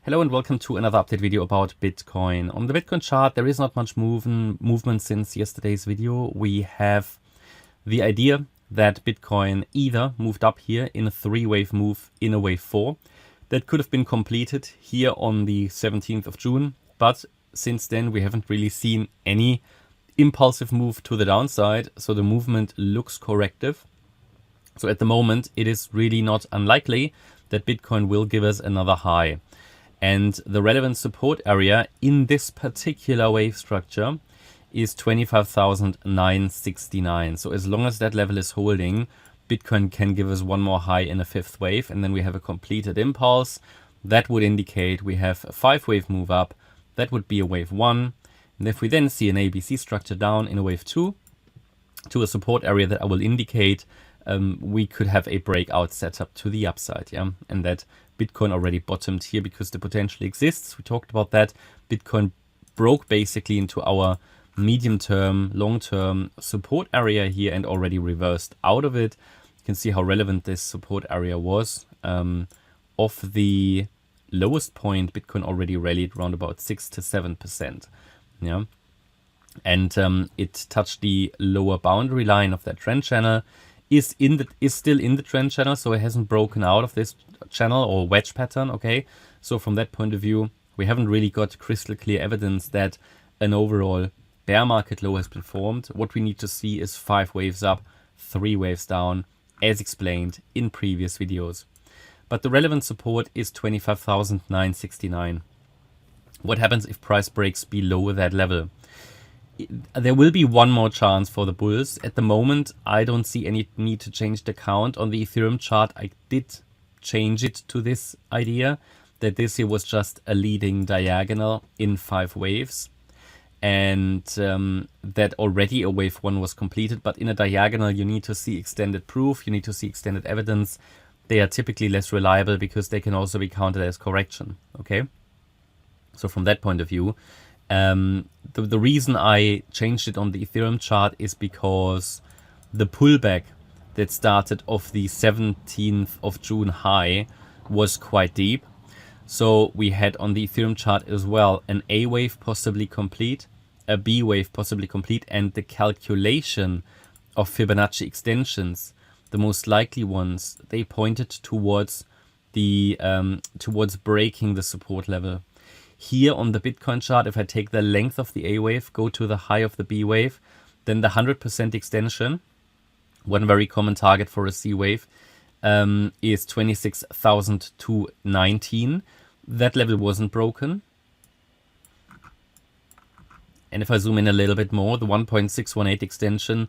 Hello and welcome to another update video about Bitcoin. On the Bitcoin chart, there is not much movement since yesterday's video. We have the idea that Bitcoin either moved up here in a three-wave move in a wave 4 that could have been completed here on the 17th of June, but since then we haven't really seen any impulsive move to the downside, so the movement looks corrective. So at the moment, it is really not unlikely that Bitcoin will give us another high. And the relevant support area in this particular wave structure is 25,969. So as long as that level is holding, Bitcoin can give us one more high in a fifth wave, and then we have a completed impulse. That would indicate we have a 5-wave move up. That would be a wave 1. And if we then see an ABC structure down in a wave 2 to a support area that I will indicate, we could have a breakout setup to the upside, and that Bitcoin already bottomed here because the potential exists. We talked about that. Bitcoin broke basically into our medium-term, long-term support area here and already reversed out of it. You can see how relevant this support area was. Off the lowest point, Bitcoin already rallied around about 6 to 7%. Yeah, and it touched the lower boundary line of that trend channel. Is still in the trend channel, so it hasn't broken out of this channel or wedge pattern. Okay, so from that point of view, we haven't really got crystal clear evidence that an overall bear market low has been formed. What we need to see is 5 waves up, 3 waves down, as explained in previous videos. But the relevant support is 25,969. What happens if price breaks below that level? There will be one more chance for the bulls. At the moment, I don't see any need to change the count on the Ethereum chart. I did change it to this idea that this here was just a leading diagonal in 5 waves, and that already a wave 1 was completed. But in a diagonal, you need to see extended proof, you need to see extended evidence. They are typically less reliable because they can also be counted as correction. Okay, so from that point of view, the reason I changed it on the Ethereum chart is because the pullback that started off the 17th of June high was quite deep. So we had on the Ethereum chart as well an A wave possibly complete, a B wave possibly complete, and the calculation of Fibonacci extensions, the most likely ones, they pointed towards the towards breaking the support level. Here on the Bitcoin chart, if I take the length of the A wave, go to the high of the B wave, then the 100% extension, one very common target for a C wave, is 26,219. That level wasn't broken. And if I zoom in a little bit more, the 1.618 extension,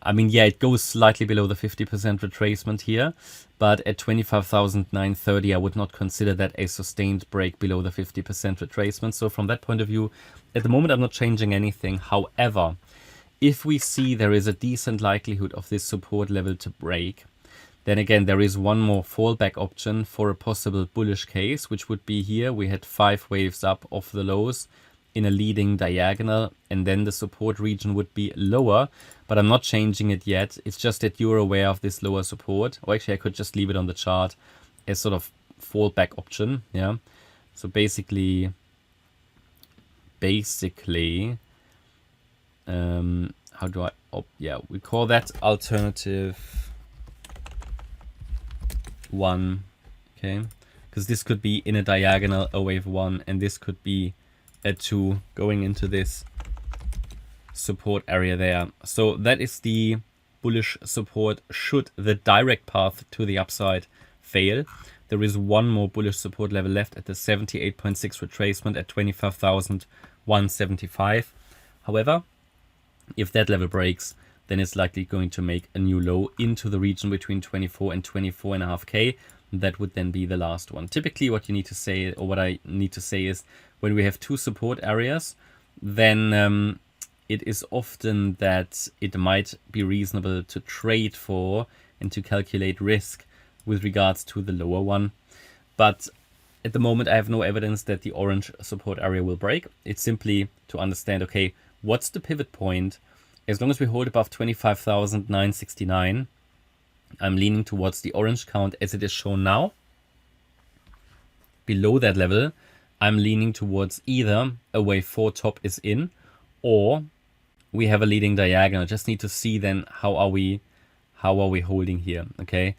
I mean, yeah, it goes slightly below the 50% retracement here, but at 25,930, I would not consider that a sustained break below the 50% retracement. So from that point of view, at the moment, I'm not changing anything. However, if we see there is a decent likelihood of this support level to break, then again, there is one more fallback option for a possible bullish case, which would be here. We had 5 waves up off the lows in a leading diagonal, and then the support region would be lower, but I'm not changing it yet. It's just that you're aware of this lower support. Or actually, I could just leave it on the chart as sort of fallback option. Yeah. So basically, how do I? Oh, yeah, we call that alternative 1. Okay, because this could be in a diagonal, a wave 1, and this could be a 2 going into this support area there. So that is the bullish support should the direct path to the upside fail. There is one more bullish support level left at the 78.6 retracement at 25,175. However, if that level breaks, then it's likely going to make a new low into the region between 24 and 24.5K. That would then be the last one. Typically what you need to say, or what I need to say, is when we have 2 support areas, then it is often that it might be reasonable to trade for and to calculate risk with regards to the lower one. But at the moment, I have no evidence that the orange support area will break. It's simply to understand, okay, what's the pivot point? As long as we hold above 25,969, I'm leaning towards the orange count as it is shown now. Below that level, I'm leaning towards either a wave 4 top is in, or we have a leading diagonal. Just need to see then how are we holding here, okay?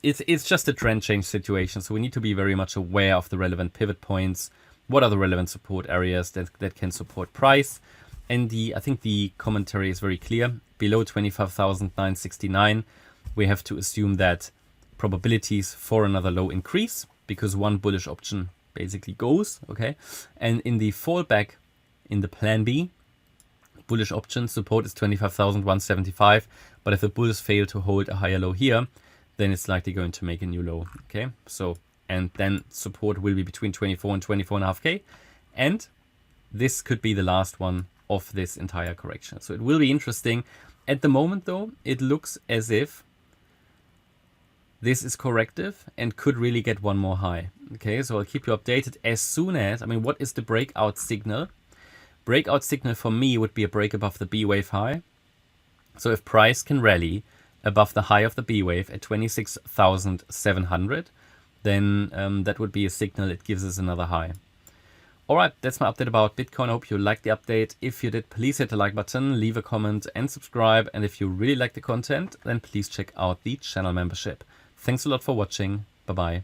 It's just a trend change situation, so we need to be very much aware of the relevant pivot points. What are the relevant support areas that can support price? And I think the commentary is very clear. Below 25,969, we have to assume that probabilities for another low increase because one bullish option basically goes, okay? And in the fallback, in the plan B, bullish option support is 25,175, but if the bulls fail to hold a higher low here, then it's likely going to make a new low, okay? So, and then support will be between 24 and 24.5K, and this could be the last one of this entire correction. So it will be interesting. At the moment though, it looks as if this is corrective and could really get one more high. Okay, so I'll keep you updated as soon as, I mean, what is the breakout signal? Breakout signal for me would be a break above the B wave high. So if price can rally above the high of the B wave at 26,700, then that would be a signal it gives us another high. Alright, that's my update about Bitcoin. I hope you liked the update. If you did, please hit the like button, leave a comment and subscribe. And if you really like the content, then please check out the channel membership. Thanks a lot for watching. Bye-bye.